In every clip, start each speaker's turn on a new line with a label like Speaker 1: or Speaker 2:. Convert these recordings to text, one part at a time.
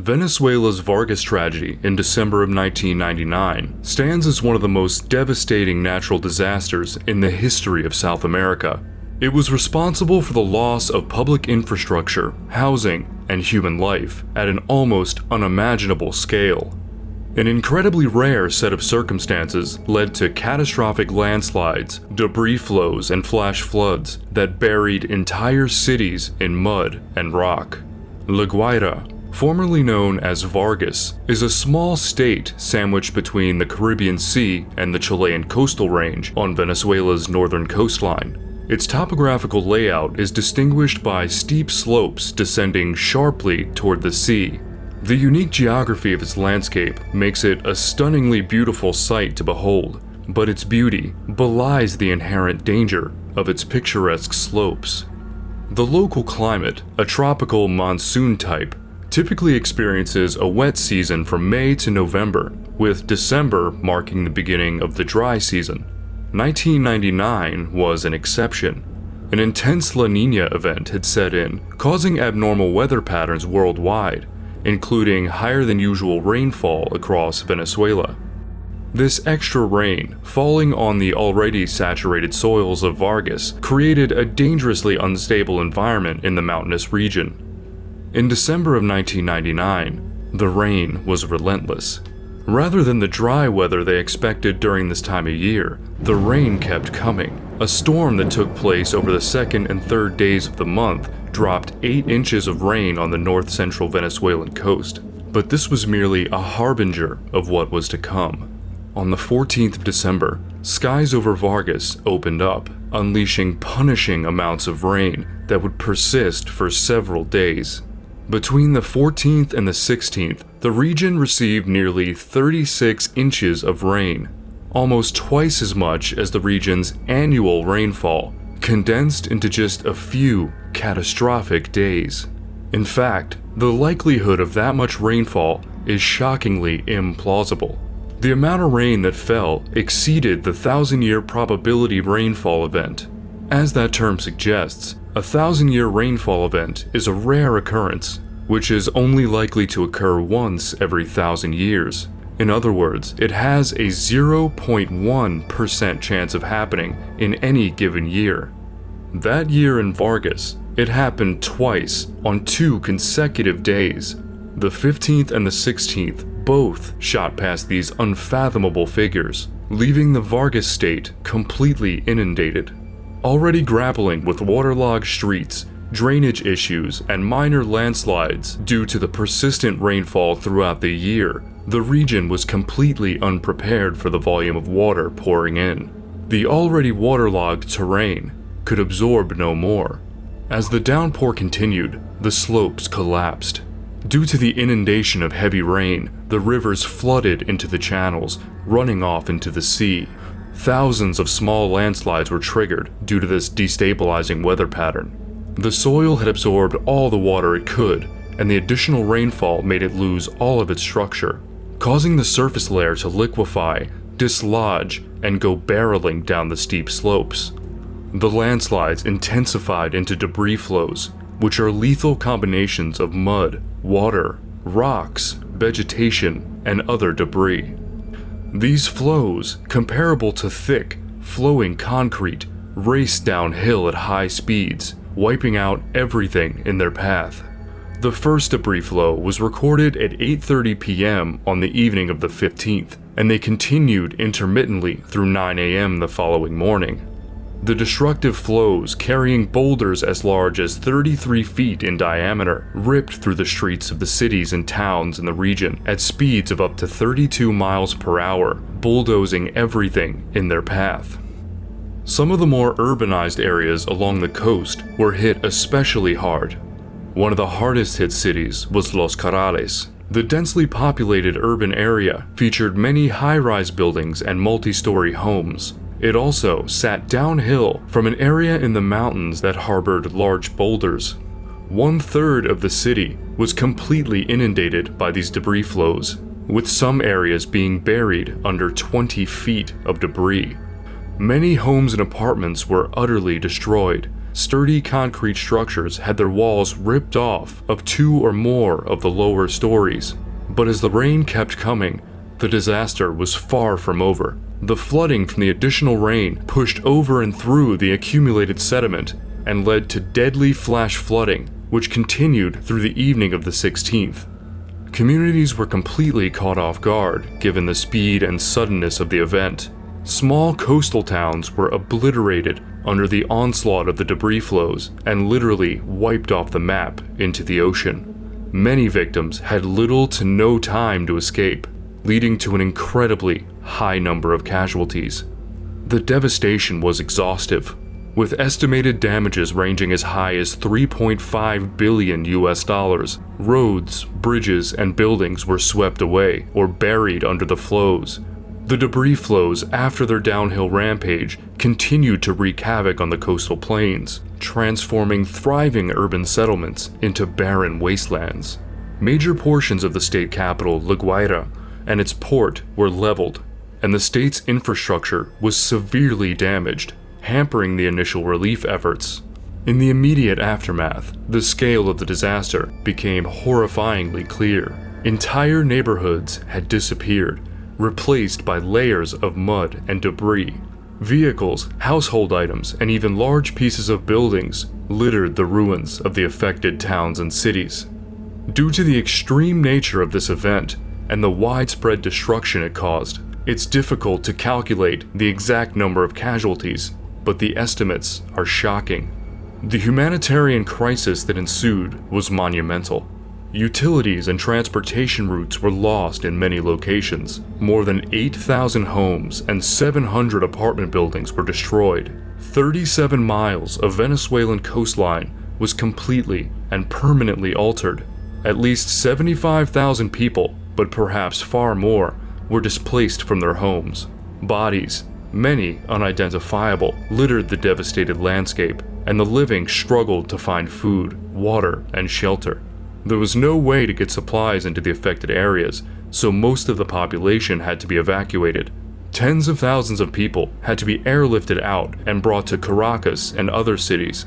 Speaker 1: Venezuela's Vargas Tragedy in December of 1999 stands as one of the most devastating natural disasters in the history of South America. It was responsible for the loss of public infrastructure, housing, and human life at an almost unimaginable scale. An incredibly rare set of circumstances led to catastrophic landslides, debris flows, and flash floods that buried entire cities in mud and rock. La Guaira, formerly known as Vargas, is a small state sandwiched between the Caribbean Sea and the Chilean coastal range on Venezuela's northern coastline. Its topographical layout is distinguished by steep slopes descending sharply toward the sea. The unique geography of its landscape makes it a stunningly beautiful sight to behold, but its beauty belies the inherent danger of its picturesque slopes. The local climate, a tropical monsoon type, typically experiences a wet season from May to November, with December marking the beginning of the dry season. 1999 was an exception. An intense La Niña event had set in, causing abnormal weather patterns worldwide, including higher than usual rainfall across Venezuela. This extra rain, falling on the already saturated soils of Vargas, created a dangerously unstable environment in the mountainous region. In December of 1999, the rain was relentless. Rather than the dry weather they expected during this time of year, the rain kept coming. A storm that took place over the second and third days of the month dropped 8 inches of rain on the north-central Venezuelan coast. But this was merely a harbinger of what was to come. On the 14th of December, skies over Vargas opened up, unleashing punishing amounts of rain that would persist for several days. Between the 14th and the 16th, the region received nearly 36 inches of rain, almost twice as much as the region's annual rainfall, condensed into just a few catastrophic days. In fact, the likelihood of that much rainfall is shockingly implausible. The amount of rain that fell exceeded the 1,000-year probability rainfall event. As that term suggests, a 1,000-year rainfall event is a rare occurrence, which is only likely to occur once every 1,000 years. In other words, it has a 0.1% chance of happening in any given year. That year in Vargas, it happened twice on 2 consecutive days. The 15th and the 16th both shot past these unfathomable figures, leaving the Vargas state completely inundated. Already grappling with waterlogged streets, drainage issues, and minor landslides due to the persistent rainfall throughout the year, the region was completely unprepared for the volume of water pouring in. The already waterlogged terrain could absorb no more. As the downpour continued, the slopes collapsed. Due to the inundation of heavy rain, the rivers flooded into the channels, running off into the sea. Thousands of small landslides were triggered due to this destabilizing weather pattern. The soil had absorbed all the water it could, and the additional rainfall made it lose all of its structure, causing the surface layer to liquefy, dislodge, and go barreling down the steep slopes. The landslides intensified into debris flows, which are lethal combinations of mud, water, rocks, vegetation, and other debris. These flows, comparable to thick, flowing concrete, raced downhill at high speeds, wiping out everything in their path. The first debris flow was recorded at 8:30 p.m. on the evening of the 15th, and they continued intermittently through 9 a.m. the following morning. The destructive flows, carrying boulders as large as 33 feet in diameter, ripped through the streets of the cities and towns in the region at speeds of up to 32 miles per hour, bulldozing everything in their path. Some of the more urbanized areas along the coast were hit especially hard. One of the hardest hit cities was Los Corrales. The densely populated urban area featured many high-rise buildings and multi-story homes. It also sat downhill from an area in the mountains that harbored large boulders. 1/3 of the city was completely inundated by these debris flows, with some areas being buried under 20 feet of debris. Many homes and apartments were utterly destroyed, sturdy concrete structures had their walls ripped off of 2 or more of the lower stories. But as the rain kept coming, the disaster was far from over. The flooding from the additional rain pushed over and through the accumulated sediment and led to deadly flash flooding, which continued through the evening of the 16th. Communities were completely caught off guard given the speed and suddenness of the event. Small coastal towns were obliterated under the onslaught of the debris flows and literally wiped off the map into the ocean. Many victims had little to no time to escape, leading to an incredibly high number of casualties. The devastation was exhaustive, with estimated damages ranging as high as $3.5 billion US. Roads, bridges, and buildings were swept away or buried under the flows. The debris flows after their downhill rampage continued to wreak havoc on the coastal plains, transforming thriving urban settlements into barren wastelands. Major portions of the state capital, La Guaira, and its port were leveled, and the state's infrastructure was severely damaged, hampering the initial relief efforts. In the immediate aftermath, the scale of the disaster became horrifyingly clear. Entire neighborhoods had disappeared, replaced by layers of mud and debris. Vehicles, household items, and even large pieces of buildings littered the ruins of the affected towns and cities. Due to the extreme nature of this event and the widespread destruction it caused, it's difficult to calculate the exact number of casualties, but the estimates are shocking. The humanitarian crisis that ensued was monumental. Utilities and transportation routes were lost in many locations. More than 8,000 homes and 700 apartment buildings were destroyed. 37 miles of Venezuelan coastline was completely and permanently altered. At least 75,000 people, but perhaps far more, were displaced from their homes. Bodies, many unidentifiable, littered the devastated landscape, and the living struggled to find food, water, and shelter. There was no way to get supplies into the affected areas, so most of the population had to be evacuated. Tens of thousands of people had to be airlifted out and brought to Caracas and other cities.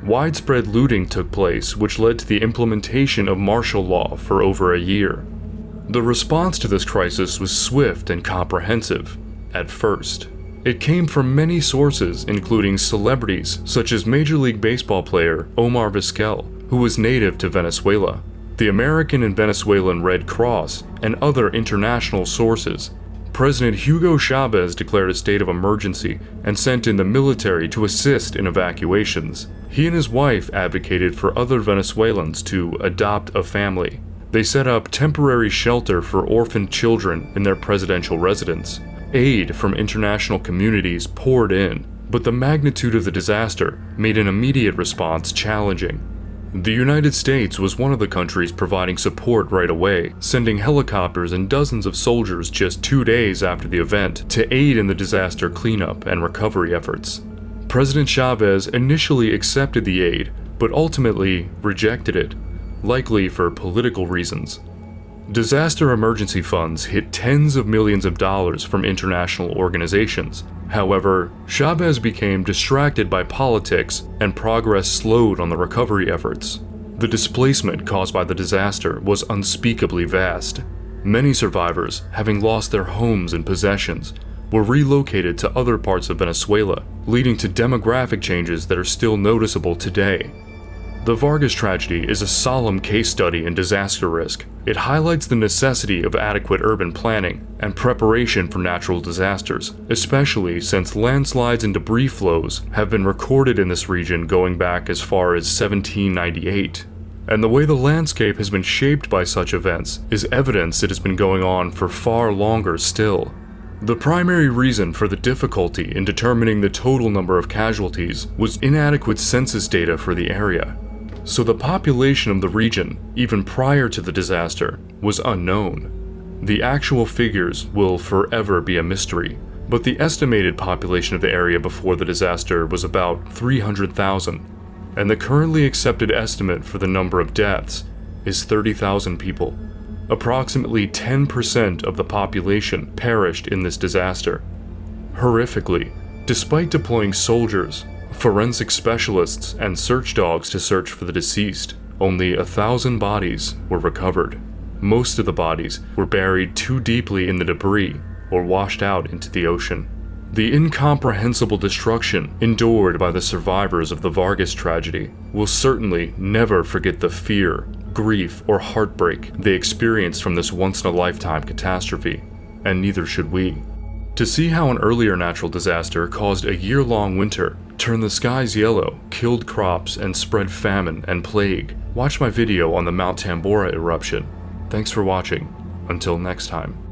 Speaker 1: Widespread looting took place, which led to the implementation of martial law for over a year. The response to this crisis was swift and comprehensive, at first. It came from many sources, including celebrities such as Major League Baseball player Omar Vizquel, who was native to Venezuela, the American and Venezuelan Red Cross, and other international sources. President Hugo Chavez declared a state of emergency and sent in the military to assist in evacuations. He and his wife advocated for other Venezuelans to adopt a family. They set up temporary shelter for orphaned children in their presidential residence. Aid from international communities poured in, but the magnitude of the disaster made an immediate response challenging. The United States was one of the countries providing support right away, sending helicopters and dozens of soldiers just 2 days after the event to aid in the disaster cleanup and recovery efforts. President Chavez initially accepted the aid, but ultimately rejected it, likely for political reasons. Disaster emergency funds hit tens of millions of dollars from international organizations. However, Chavez became distracted by politics and progress slowed on the recovery efforts. The displacement caused by the disaster was unspeakably vast. Many survivors, having lost their homes and possessions, were relocated to other parts of Venezuela, leading to demographic changes that are still noticeable today. The Vargas Tragedy is a solemn case study in disaster risk. It highlights the necessity of adequate urban planning and preparation for natural disasters, especially since landslides and debris flows have been recorded in this region going back as far as 1798. And the way the landscape has been shaped by such events is evidence it has been going on for far longer still. The primary reason for the difficulty in determining the total number of casualties was inadequate census data for the area. So the population of the region, even prior to the disaster, was unknown. The actual figures will forever be a mystery, but the estimated population of the area before the disaster was about 300,000, and the currently accepted estimate for the number of deaths is 30,000 people. Approximately 10% of the population perished in this disaster. Horrifically, despite deploying soldiers, forensic specialists, and search dogs to search for the deceased. Only 1,000 bodies were recovered. Most of the bodies were buried too deeply in the debris or washed out into the ocean. The incomprehensible destruction endured by the survivors of the Vargas tragedy will certainly never forget the fear, grief, or heartbreak they experienced from this once-in-a-lifetime catastrophe, and neither should we. To see how an earlier natural disaster caused a year-long winter, turned the skies yellow, killed crops, and spread famine and plague, watch my video on the Mount Tambora eruption. Thanks for watching. Until next time.